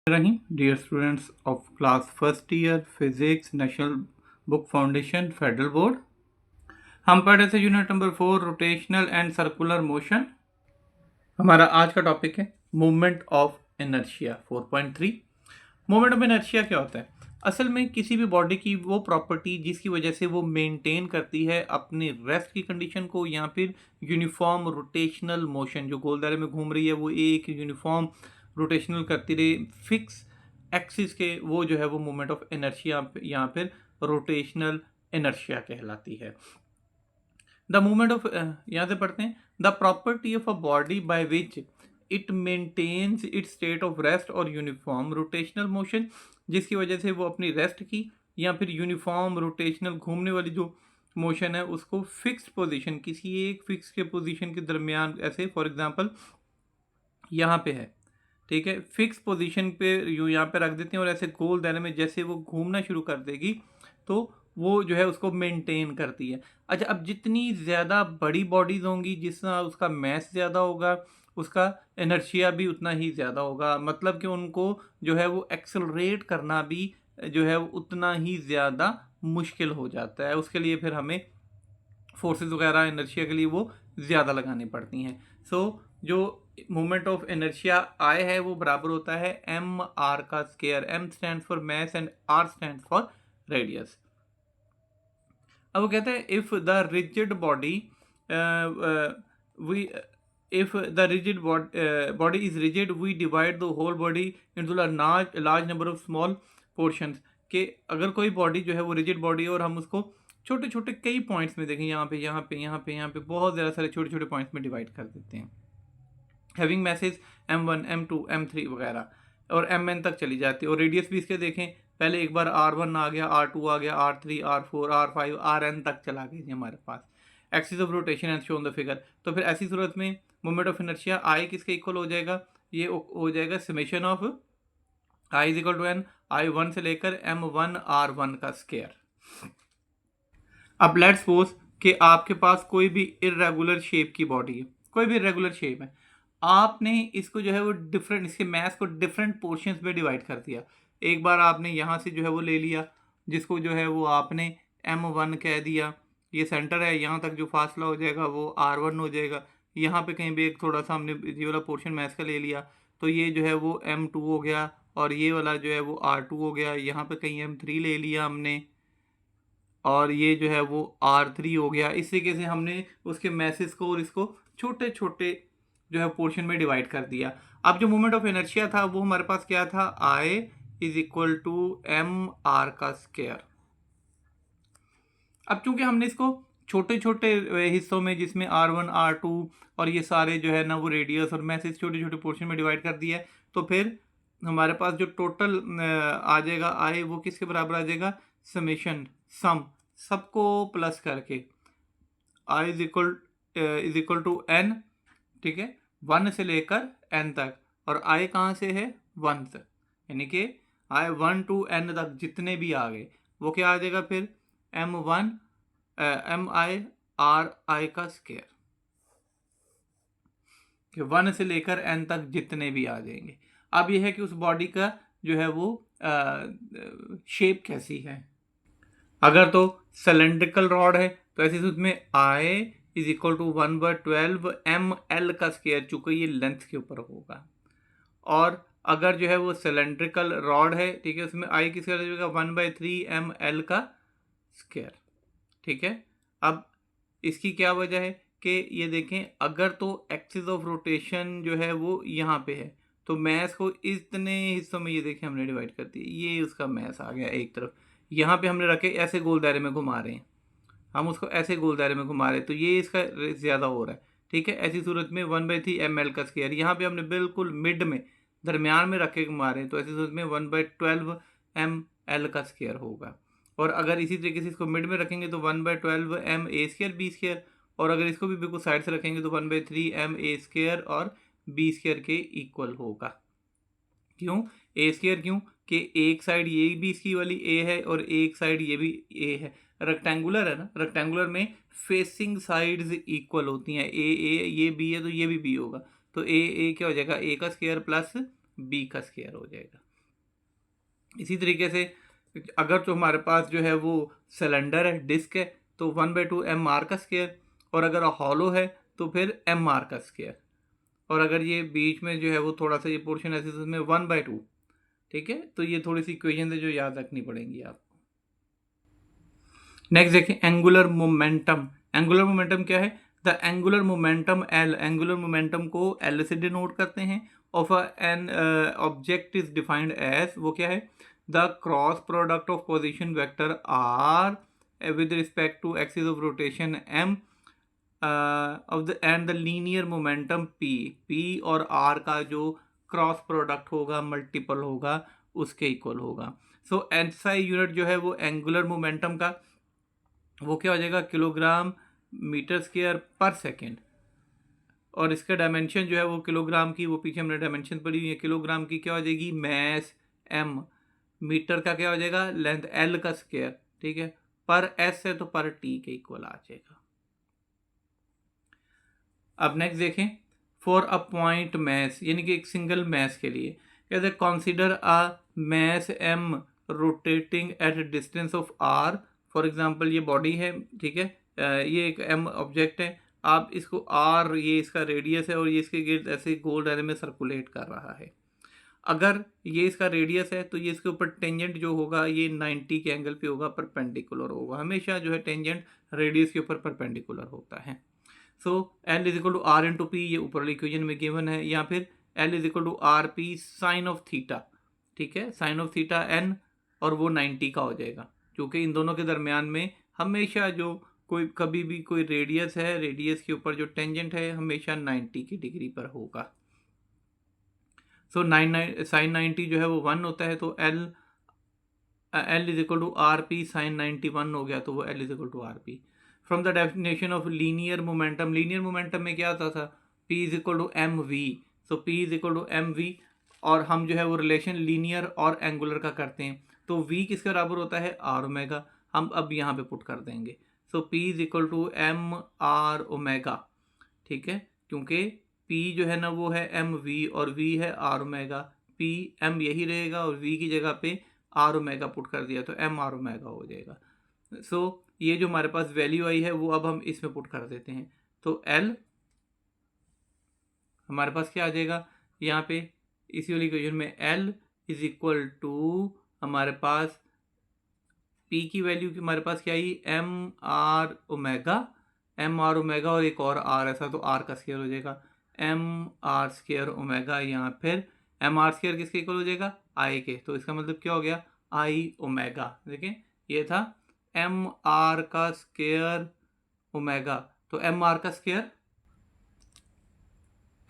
Rahim dear students of class first year physics national book foundation federal board. हम पढ़ रहे थे unit number 4 rotational and circular motion. हमारा आज का टॉपिक है movement of inertia 4.3। Movement of inertia क्या होता है? असल में किसी भी बॉडी की वो प्रॉपर्टी जिसकी वजह से वो मेंटेन करती है अपनी रेस्ट की कंडीशन को, या फिर यूनिफॉर्म रोटेशनल मोशन, जो गोल दायरे में घूम रही है वो एक यूनिफॉर्म रोटेशनल करती रही फिक्स एक्सिस के, वो जो है वो मूवमेंट ऑफ इनर्शिया या फिर रोटेशनल इनर्शिया कहलाती है। द मूवमेंट ऑफ, यहाँ से पढ़ते हैं, the property of a body by which it maintains its state of rest और यूनिफॉर्म रोटेशनल मोशन, जिसकी वजह से वो अपनी रेस्ट की या फिर यूनिफॉर्म रोटेशनल घूमने वाली जो मोशन है उसको फिक्स्ड पोजीशन, किसी एक फिक्स के पोजीशन के दरमियान, ऐसे फॉर एग्जांपल यहाँ पे है, ठीक है, फिक्स पोजीशन पे यूँ यहाँ पे रख देते हैं और ऐसे गोल दायरे में जैसे वो घूमना शुरू कर देगी तो वो जो है उसको मेंटेन करती है। अच्छा, अब जितनी ज़्यादा बड़ी बॉडीज़ होंगी, जितना उसका मैस ज़्यादा होगा, उसका इनर्शिया भी उतना ही ज़्यादा होगा। मतलब कि उनको जो है वो एक्सेलरेट करना भी जो है उतना ही ज़्यादा मुश्किल हो जाता है। उसके लिए फिर हमें फोर्सेस वगैरह इनर्शिया के लिए वो ज़्यादा लगानी पड़ती हैं। सो जो मोमेंट ऑफ इनर्शिया आई है वो बराबर होता है एम आर का square. M stand for mass and R stand for radius. अब वो कहते हैं if the rigid body we if the rigid body is rigid, we divide the whole body into a large number of small portions। कि अगर कोई body जो है वो रिजिड बॉडी है और हम उसको छोटे छोटे कई पॉइंट्स में देखें, यहाँ पे यहाँ पे यहाँ पे यहाँ पे बहुत ज़्यादा सारे छोटे छोटे पॉइंट्स में डिवाइड कर देते हैं, having message M1 M2 M3 वगैरह, और Mn तक चली जाती है। और रेडियस भी इसके देखें, पहले एक बार R1 आ गया, R2 आ गया, R3 R4 R5 Rn तक चला गया जी हमारे पास। Axis of rotation and shown the figure. तो फिर ऐसी सूरत में मोमेंट ऑफ इनर्शिया आई किसके इक्वल हो जाएगा? ये हो जाएगा summation of I is equal to N, I1 से लेकर M1 R1 का स्केयर। अब लेट्स सपोज कि आपके पास कोई भी इरेगुलर शेप की बॉडी है, कोई भी इरेगुलर शेप है, आपने इसको जो है वो डिफरेंट, इसके मैथ को डिफरेंट पोर्शंस में डिवाइड कर दिया। एक बार आपने यहाँ से जो है वो ले लिया, जिसको जो है वो आपने M1 कह दिया, ये सेंटर है, यहाँ तक जो फासला हो जाएगा वो R1 हो जाएगा। यहाँ पे कहीं भी एक थोड़ा सा हमने ये वाला पोर्शन मैथ का ले लिया, तो ये जो है वो M2 हो गया, और ये वाला जो है वो R2 हो गया। यहाँ पे कहीं M3 ले लिया हमने, और ये जो है वो R3 हो गया। इस तरीके से हमने उसके मैसेज को और इसको छोटे छोटे जो है पोर्शन में डिवाइड कर दिया। अब जो मोमेंट ऑफ इनर्शिया था वो हमारे पास क्या था? I is equal to MR का स्केयर। अब चूंकि हमने इसको छोटे छोटे हिस्सों में, जिसमें R1 R2 और ये सारे जो है ना वो रेडियस और मैसेज छोटे छोटे पोर्शन में डिवाइड कर दिया है, तो फिर हमारे पास जो टोटल आ जाएगा I, वो किसके बराबर आ जाएगा? समेशन, सम, सबको प्लस करके I is equal to n, ठीक है, 1 से लेकर n तक, और I कहाँ से है? 1 तक, यानी कि I 1 to n तक जितने भी आ गए वो क्या आ जाएगा फिर? M1 MI RI का स्केयर, कि 1 से लेकर n तक जितने भी आ जाएंगे। अब यह है कि उस बॉडी का जो है वो शेप कैसी है। अगर तो सिलेंड्रिकल रॉड है तो ऐसी सूरत में I is equal to 1/12 ML का स्केयर, चूंकि ये लेंथ के ऊपर होगा। और अगर जो है वो सिलेंड्रिकल रॉड है, ठीक है, उसमें I किसका लगेगा? 1/3 ML का स्केयर, ठीक है। अब इसकी क्या वजह है कि ये देखें, अगर तो एक्सिस ऑफ रोटेशन जो है वो यहाँ पे है, तो मैस को इतने हिस्सों में ये देखें हमने डिवाइड कर दिया, ये उसका मैस आ गया एक तरफ, यहाँ पे हमने रखे ऐसे गोल दायरे में घुमा रहे हैं, हम उसको ऐसे गोल दायरे में घुमा रहे हैं, तो ये इसका ज़्यादा हो रहा है, ठीक है। ऐसी सूरत में 1/3 ML का स्केयर, यहाँ पे हमने बिल्कुल मिड में दरमियान में रख के घुमा रहे हैं, तो ऐसी सूरत में 1/12 ML का स्केयर होगा। और अगर इसी तरीके से इसको मिड में रखेंगे तो 1/12 MA स्केयर B स्केयर, और अगर इसको भी बिल्कुल साइड से रखेंगे तो 1/3 MA स्केयर और B स्केयर के इक्वल होगा। क्यों A स्केयर? क्यों कि एक साइड ये भी इसकी वाली A है और एक साइड ये भी A है, रेक्टेंगुलर है ना, रेक्टेंगुलर में फेसिंग साइड्स इक्वल होती हैं, A ये B है तो ये भी B होगा, तो A क्या हो जाएगा? A का स्केयर प्लस B का स्केयर हो जाएगा। इसी तरीके से अगर तो हमारे पास जो है वो सिलेंडर है, डिस्क है, तो 1/2 एम आर का स्क्वायर, और अगर हॉलो है तो फिर एम आर का स्क्वायर, और अगर ये बीच में जो है वो थोड़ा सा ये पोर्शन ऐसे, तो उसमें 1/2। ठीक है, तो ये थोड़ी सी इक्वेशन है जो याद रखनी पड़ेंगी आपको। नेक्स्ट देखें एंगुलर मोमेंटम। एंगुलर मोमेंटम क्या है? The angular momentum L, angular momentum को एल से डिनोट करते हैं। Of an object is defined as, वो क्या है? The cross product of position vector R with respect to axis of rotation M of the and the linear momentum P. P और R का जो cross product होगा, multiple होगा, उसके equal होगा। सो एसआई यूनिट जो है वो एंगुलर मोमेंटम का वो क्या हो जाएगा? किलोग्राम मीटर स्क्वायर पर सेकेंड, और इसका डायमेंशन जो है वो किलोग्राम की, वो पीछे हमने डायमेंशन पढ़ी हुई है। किलोग्राम की क्या हो जाएगी? Mess M. मीटर का क्या हो जाएगा? लेंथ एल का स्क्वायर। ठीक है, पर एस है तो पर टी के इक्वल आ जाएगा। अब नेक्स्ट देखें, फॉर अ पॉइंट मैस, यानी कि एक सिंगल मैस के लिए कहते हैं consider a mass M rotating at distance of R. For example ये बॉडी है, ठीक है, ये एक एम ऑब्जेक्ट है, आप इसको आर, ये इसका रेडियस है, और ये इसके गिर्द ऐसे गोल दायरे में सर्कुलेट कर रहा है। अगर ये इसका रेडियस है तो ये इसके ऊपर टेंजेंट जो होगा ये 90 के एंगल पे होगा, परपेंडिकुलर होगा। हमेशा जो है टेंजेंट रेडियस के ऊपर परपेंडिकुलर होता है। So L is equal to R into P, ये ऊपर इक्वेशन में गिवन है, या फिर L is equal to R P sine of theta. ठीक है, साइन ऑफ थीटा एन, और वो 90 का हो जाएगा, क्योंकि इन दोनों के दरमियान में हमेशा जो कोई कभी भी कोई रेडियस है, रेडियस के ऊपर जो टेंजेंट है हमेशा 90 की डिग्री पर होगा। सो साइन 90 जो है वो 1 होता है, तो L is equal to R P sine 91 हो गया, तो वो L is equal to R P. From the definition of linear momentum, linear momentum में क्या आता था? P is equal to M V. So P is equal to M V, और हम जो है वो रिलेशन लीनियर और एंगुलर का करते हैं, तो V किसके बराबर होता है? R omega. हम अब यहाँ पे पुट कर देंगे, so P is equal to M R omega. ठीक है, क्योंकि P जो है ना वो है एम वी, और V है आर ओमेगा। P M यही रहेगा, और V की जगह पे आर ओमेगा पुट कर दिया, तो एम आर ओमेगा हो जाएगा। सो ये जो हमारे पास वैल्यू आई है वो अब हम इसमें पुट कर देते हैं, तो L हमारे पास क्या आ जाएगा यहाँ पे इसी वाली इक्वेशन में? L इज इक्वल टू हमारे पास P की वैल्यू की हमारे पास क्या आई? M R omega, M R omega और एक और आर ऐसा, तो आर का स्क्वायर हो जाएगा एम आर स्क्वायर ओमेगा, या फिर एम आर स्क्वायर किसके इक्वल हो जाएगा? आई के। तो इसका मतलब क्या हो गया? आई ओमेगा। देखिए ये था एम आर का स्क्वायर ओमेगा, तो एम आर का स्क्वायर,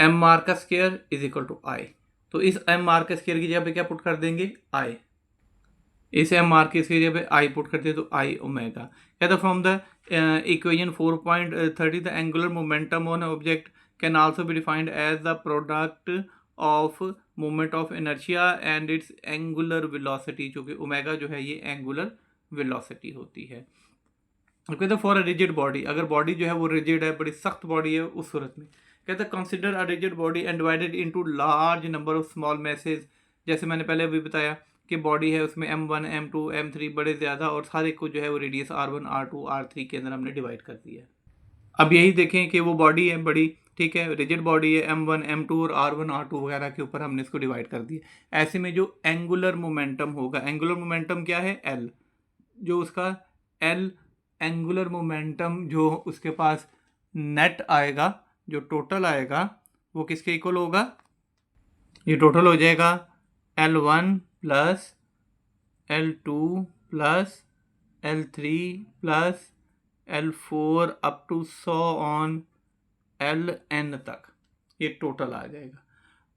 एम आर का स्क्वायर इज इक्वल टू आई। तो इस एम आर के स्क्वायर की जगह पे क्या पुट कर देंगे? आई। इस एम आर के जगह पे आई पुट करते हैं, तो आई ओमेगा। कहता from the equation 4.30 the angular momentum on object can also be defined as the product of moment of inertia and its angular velocity, क्योंकि ओमेगा जो है ये एंगुलर वेलोसिटी होती है। कहते फॉर अ रिजिड बॉडी, अगर body जो है वो रिजिड है, बड़ी सख्त बॉडी है, उस सूरत में कहते consider a rigid body and divided into large number of small message. जैसे मैंने पहले अभी बताया कि बॉडी है, उसमें M1 M2 M3 बड़े ज़्यादा, और सारे को जो है वो रेडियस R1 R2 R3 के अंदर हमने डिवाइड कर दिया है। अब यही देखें कि वो बॉडी है बड़ी, ठीक है, रिजिड बॉडी है, M1 M2 और R1 R2 वगैरह के ऊपर हमने इसको डिवाइड कर दिया। ऐसे में जो एंगुलर मोमेंटम होगा, एंगुलर मोमेंटम क्या है? L। जो उसका L एंगुलर मोमेंटम जो उसके पास नेट आएगा, जो टोटल आएगा, वो किसके इक्वल होगा? ये टोटल हो जाएगा L1 plus L2 plus L3 plus L4 up to 100 on Ln तक, ये टोटल आ जाएगा।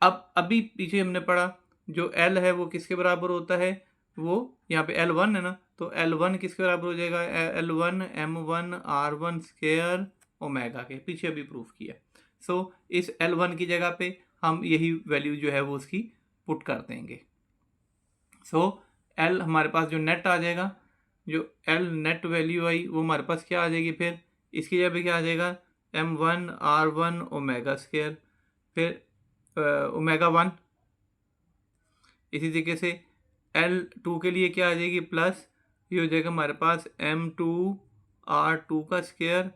अब अभी पीछे हमने पढ़ा जो L है वो किसके बराबर होता है? वो यहाँ पे L1 है ना, तो L1 किसके बराबर हो जाएगा? L1 M1 R1 square omega के, पीछे अभी प्रूफ किया। सो इस L1 की जगह पे हम यही वैल्यू जो है वो उसकी पुट कर देंगे। सो L हमारे पास जो नेट आ जाएगा, जो L नेट वैल्यू आई वो हमारे पास क्या आ जाएगी? फिर इसकी जगह पे क्या आ जाएगा? M1 R1 ओमेगा स्क्वायर, फिर ओमेगा 1। इसी तरीके से L2 के लिए क्या आ जाएगी प्लस, ये हो जाएगा हमारे पास M2R2 का स्क्वायर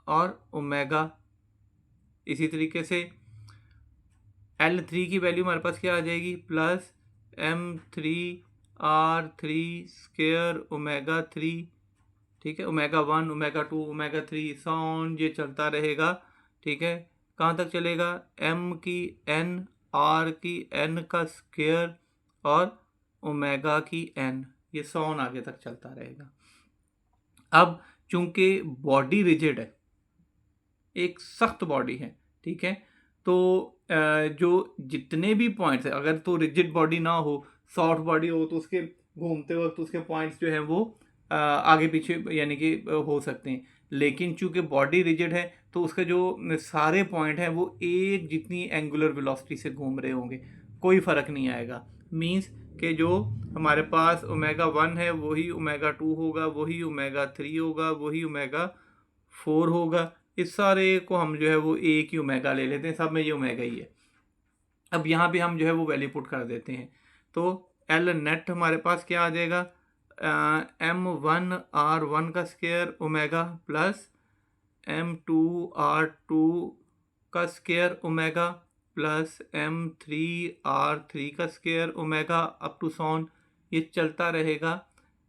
और ओमेगा। इसी तरीके से L3 की वैल्यू हमारे पास क्या आ जाएगी प्लस M3R3 स्क्वायर ओमेगा 3, ठीक है, ओमेगा 1 ओमेगा 2 ओमेगा 3 सॉन ये चलता रहेगा, ठीक है। कहाँ तक चलेगा, M की N R की N का स्क्वायर और ओमेगा की N, ये सॉन आगे तक चलता रहेगा। अब चूंकि बॉडी रिजिड है, एक सख्त बॉडी है, ठीक है, तो जो जितने भी पॉइंट्स है, अगर तो रिजिड बॉडी ना हो, सॉफ्ट बॉडी हो, तो उसके घूमते वक्त उसके पॉइंट्स जो हैं वो आगे पीछे यानी कि हो सकते हैं। लेकिन चूंकि बॉडी रिजिड है तो उसके जो सारे पॉइंट हैं वो एक जितनी एंगुलर वेलोसिटी से घूम रहे होंगे, कोई फ़र्क नहीं आएगा। मींस कि जो हमारे पास ओमेगा 1 है वही ओमेगा 2 होगा, वही ओमेगा 3 होगा, वही ओमेगा 4 होगा। इस सारे को हम जो है वो एक ही ओमेगा ले लेते हैं, सब में ये ओमेगा ही है। अब यहाँ पे हम जो है वो वैल्यू पुट कर देते हैं, तो एल नेट हमारे पास क्या आ जाएगा, M1R1 का स्क्वायर ओमेगा प्लस M2R2 का स्क्वायर ओमेगा प्लस M3R3 का स्क्वायर ओमेगा अप टू सॉन, ये चलता रहेगा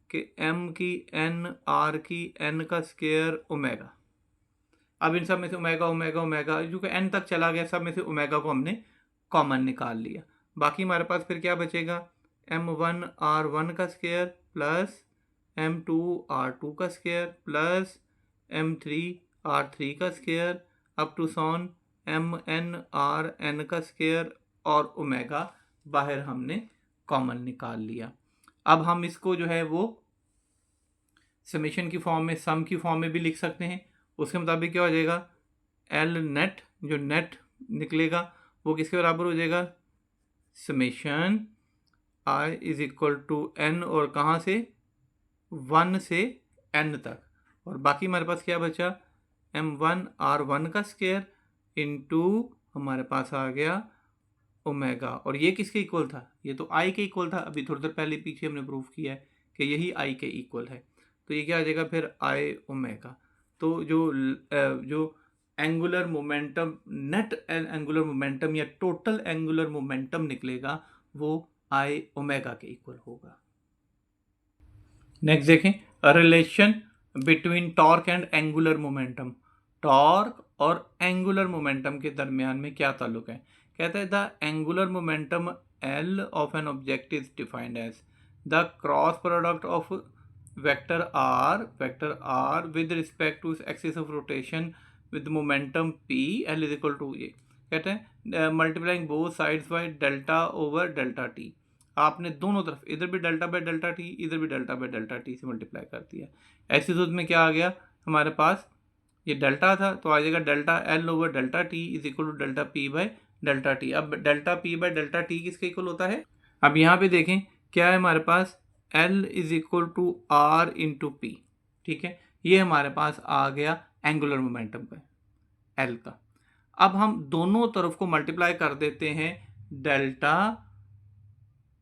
कि M की N R की N का स्क्वायर ओमेगा। अब इन सब में से ओमेगा ओमेगा ओमेगा जो कि N तक चला गया, सब में से ओमेगा को हमने कॉमन निकाल लिया। बाकी हमारे पास फिर क्या बचेगा, M1R1 का स्क्वायर प्लस M2R2 का स्क्वायर प्लस M3R3 का स्क्वायर अप टू सॉन MNRN का स्क्वायर और ओमेगा बाहर हमने कॉमन निकाल लिया। अब हम इसको जो है वो समेशन की फॉर्म में, सम की फॉर्म में भी लिख सकते हैं। उसके मुताबिक क्या हो जाएगा, एल नेट, जो नेट निकलेगा वो किसके बराबर हो जाएगा, summation I is equal to N, और कहाँ से 1 से n तक, और बाकी हमारे पास क्या बचा, M1R1 का स्क्वायर इंटू हमारे पास आ गया ओमेगा, और ये किसके इक्वल था, ये तो I के इक्वल था। अभी थोड़ी देर पहले पीछे हमने प्रूफ किया है कि यही I के इक्वल है, तो ये क्या आ जाएगा फिर I ओमेगा। तो जो angular momentum, net angular momentum या टोटल एंगुलर मोमेंटम निकलेगा वो I ओमेगा के इक्वल होगा। नेक्स्ट देखें, a relation between torque and angular momentum. Torque और एंगुलर मोमेंटम के दरमियान में क्या ताल्लुक है, कहता है the angular momentum L of an object is defined as the cross product of vector R with respect to axis of rotation with momentum P L is equal to, ये कहते हैं multiplying both sides by delta over delta T. आपने दोनों तरफ इधर भी delta by delta T, इधर भी डेल्टा बाय डेल्टा टी से मल्टीप्लाई कर दिया। ऐसी सूरत में क्या आ गया हमारे पास, ये डेल्टा था तो आ जाएगा delta L over delta T is equal to delta P by delta T. अब delta P by delta T किसके इक्वल होता है, अब यहाँ पे देखें क्या है हमारे पास, L is equal to R into P, ठीक है, ये हमारे पास आ गया एंगुलर मोमेंटम का एल का। अब हम दोनों तरफ को मल्टीप्लाई कर देते हैं डेल्टा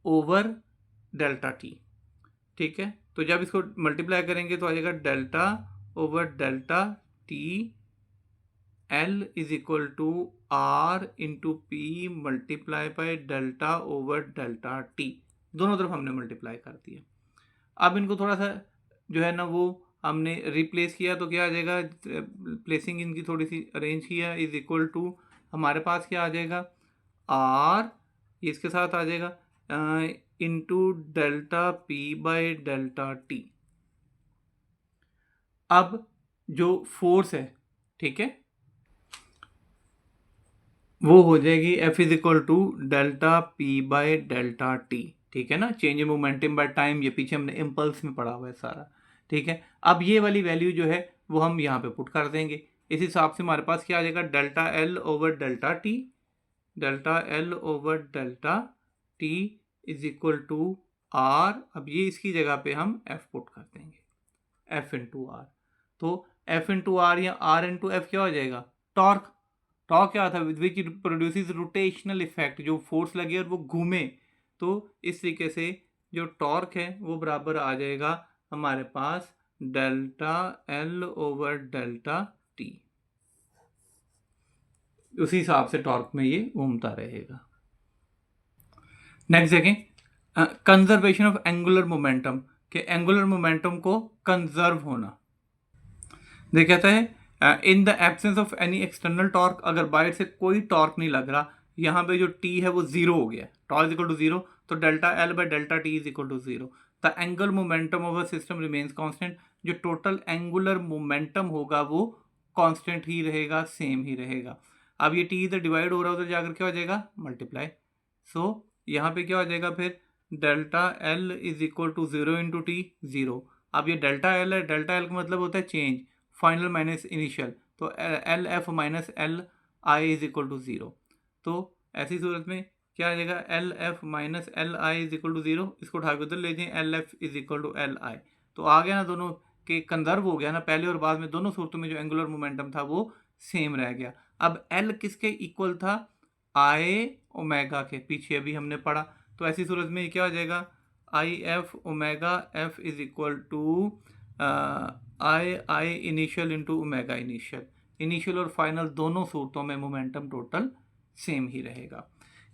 ओवर डेल्टा टी, ठीक है, तो जब इसको मल्टीप्लाई करेंगे तो आ जाएगा delta over delta T L is equal to R into P multiply by delta over delta T. दोनों तरफ हमने मल्टीप्लाई कर दिया। अब इनको थोड़ा सा जो है ना वो हमने रिप्लेस किया, तो क्या आ जाएगा, प्लेसिंग इनकी थोड़ी सी अरेंज किया, इज इक्वल टू हमारे पास क्या आ जाएगा, आर इसके साथ आ जाएगा into delta P by delta T. अब जो फोर्स है, ठीक है, वो हो जाएगी F is equal to delta P by delta T, ठीक है ना, change in momentum by time, ये पीछे हमने इम्पल्स में पढ़ा हुआ है सारा, ठीक है। अब ये वाली वैल्यू जो है वो हम यहाँ पे पुट कर देंगे। इस हिसाब से हमारे पास क्या आ जाएगा, delta L over delta T, delta L over delta T is equal to R. अब ये इसकी जगह पे हम एफ पुट कर देंगे, एफ इंटू आर। तो एफ इंटू आर या आर इंटू एफ क्या हो जाएगा, टॉर्क। टॉर्क क्या था, विच प्रोड्यूसेस रोटेशनल इफेक्ट, जो फोर्स लगे और वो घूमे। तो इस तरीके से जो टॉर्क है वो बराबर आ जाएगा हमारे पास delta L over delta T. उसी हिसाब से टॉर्क में ये घूमता रहेगा। नेक्स्ट देखें, कंजर्वेशन ऑफ एंगुलर मोमेंटम, के एंगुलर मोमेंटम को कंजर्व होना। देख कहता है in the absence of any external torque, अगर बाहर से कोई टॉर्क नहीं लग रहा, यहाँ पे जो टी है वो जीरो हो गया, torque is equal to zero, तो delta L by delta T is equal to zero. The angular momentum of a system remains constant, जो टोटल एंगुलर मोमेंटम होगा वो कांस्टेंट ही रहेगा, सेम ही रहेगा। अब ये टी इधर डिवाइड हो रहा है, उधर जाकर क्या हो जाएगा, मल्टीप्लाई। सो यहाँ पे क्या हो जाएगा फिर, delta L is equal to zero into T, zero. अब ये डेल्टा एल है, डेल्टा एल का मतलब होता है चेंज, फाइनल माइनस इनिशियल, तो L F minus L I is equal to zero. तो ऐसी सूरत में क्या आ जाएगा, L F minus L I is equal to zero, इसको उठा के उधर ले जाएं, L F is equal to L I. तो आ गया ना, दोनों के कंजर्व हो गया ना, पहले और बाद में दोनों सूरतों में जो एंगुलर मोमेंटम था वो सेम रह गया। अब एल किसके इक्वल था, आई ओमेगा के, पीछे अभी हमने पढ़ा। तो ऐसी सूरत में क्या हो जाएगा, I F omega F is equal to I initial into omega initial. Initial और फाइनल दोनों सूरतों में मोमेंटम टोटल सेम ही रहेगा।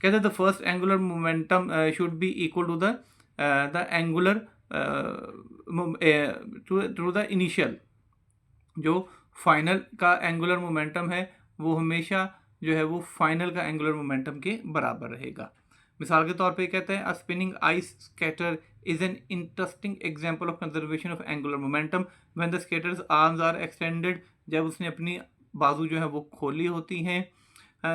कहते हैं the first angular momentum should be equal to the angular to the initial. जो फाइनल का angular momentum है वो हमेशा जो है वो फाइनल का एंगुलर मोमेंटम के बराबर रहेगा। मिसाल के तौर पे कहते हैं a spinning ice skater is an interesting example of conservation of angular momentum when the skater's arms are extended, जब उसने अपनी बाजू जो है वो खोली होती हैं।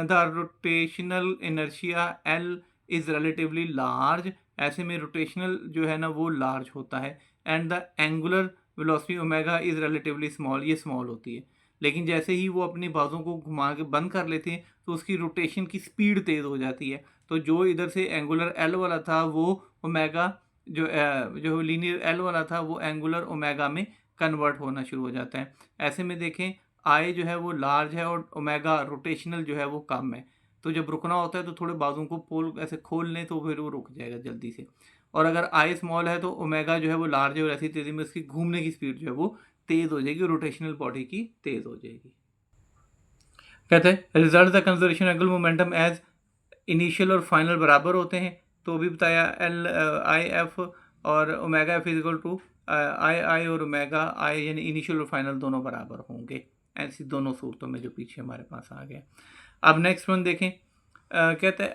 the rotational inertia L is relatively large, ऐसे में रोटेशनल जो है ना वो लार्ज होता है, and the angular velocity omega is relatively small, ये स्मॉल होती है। लेकिन जैसे ही वो अपनी बाजों को घुमा के बंद कर लेते हैं तो उसकी रोटेशन की स्पीड तेज़ हो जाती है। तो जो इधर से एंगुलर एल वाला था वो ओमेगा, जो लीनियर एल वाला था वो एंगुलर ओमेगा में कन्वर्ट होना शुरू हो जाता है। ऐसे में देखें आई जो है वो लार्ज है और ओमेगा रोटेशनल जो है वो कम है। तो जब रुकना होता है तो थोड़े बाजू को पोल ऐसे खोल लें तो फिर वो रुक जाएगा जल्दी से। और अगर आई स्मॉल है तो ओमेगा जो है वो लार्ज है और ऐसी तेज़ी में उसकी घूमने की स्पीड जो है वो तेज़ हो जाएगी, रोटेशनल बॉडी की तेज़ हो जाएगी। कहते हैं result the conservation angular momentum as initial और फाइनल बराबर होते हैं। तो भी बताया एल आई एफ और omega F is equal to I और ओमेगा आई, यानी इनिशियल और फाइनल दोनों बराबर होंगे। ऐसी दोनों सूरतों में जो पीछे हमारे पास आ गया। अब नेक्स्ट वन देखें, कहते हैं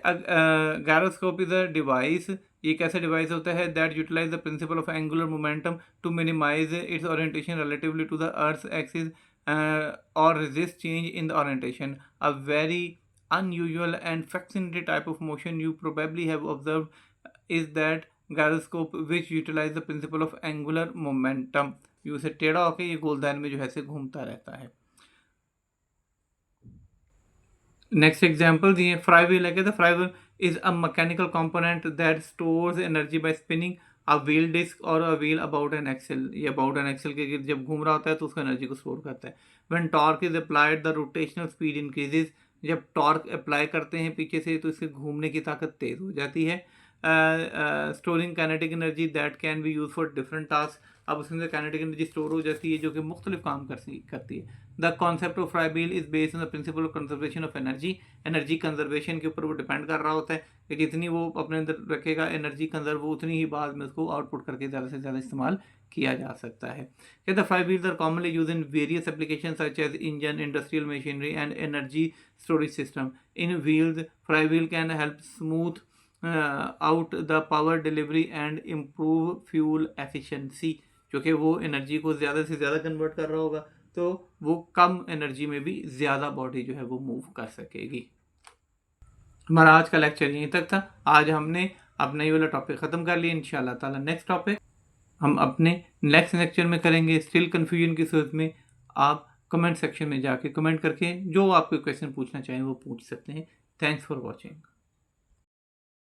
गायरोस्कोप इज अ डिवाइस, ये कैसा डिवाइस होता है, that utilize the principle of angular momentum to minimize its orientation relatively to the earth axis और resist change in the orientation. A very unusual and fascinating type of motion you probably have observed is that gyroscope which utilize the principle of angular momentum। ये उसे टेढ़ा होकर ये गोलदान में जो है से घूमता रहता है। नेक्स्ट एग्जांपल दिए, फ्राई व्हील है। Flywheel is a mechanical component that stores energy by spinning a wheel disc और a wheel about an axle. ये अबाउट एन एक्सेल के जब घूम रहा होता है तो उसका एनर्जी को स्टोर करता है। When torque is applied the rotational speed increases, जब टॉर्क अप्लाई करते हैं पीछे से तो इसके घूमने की ताकत तेज़ हो जाती है। Storing kinetic energy that can be use for different task, अब उसके अंदर काइनेटिक एनर्जी स्टोर हो जाती है जो कि मुख्तलिफ काम करती है। The concept of fry wheel is based on the principle of conservation of energy. Energy conservation के ऊपर वो डिपेंड कर रहा होता है कि जितनी वो अपने अंदर रखेगा एनर्जी कंजर्व, वो उतनी ही बाद में उसको आउटपुट करके ज़्यादा से ज़्यादा इस्तेमाल किया जा सकता है। The flywheels are commonly use in various application such as engine, industrial machinery and energy storage system. In wheels flywheel can help smooth out the power delivery and improve fuel efficiency, क्योंकि वो energy को ज़्यादा से ज़्यादा convert कर रहा होगा तो वो कम एनर्जी में भी ज़्यादा बॉडी जो है वो मूव कर सकेगी। हमारा आज का लेक्चर यहीं तक था। आज हमने अपना ये वाला टॉपिक ख़त्म कर लिया। इंशाल्लाह ताला नेक्स्ट टॉपिक हम अपने नेक्स्ट लेक्चर में करेंगे। स्टिल कन्फ्यूजन की सूरत में आप कमेंट सेक्शन में जाके कमेंट करके जो आपके क्वेश्चन पूछना चाहें वो पूछ सकते हैं। Thanks for watching.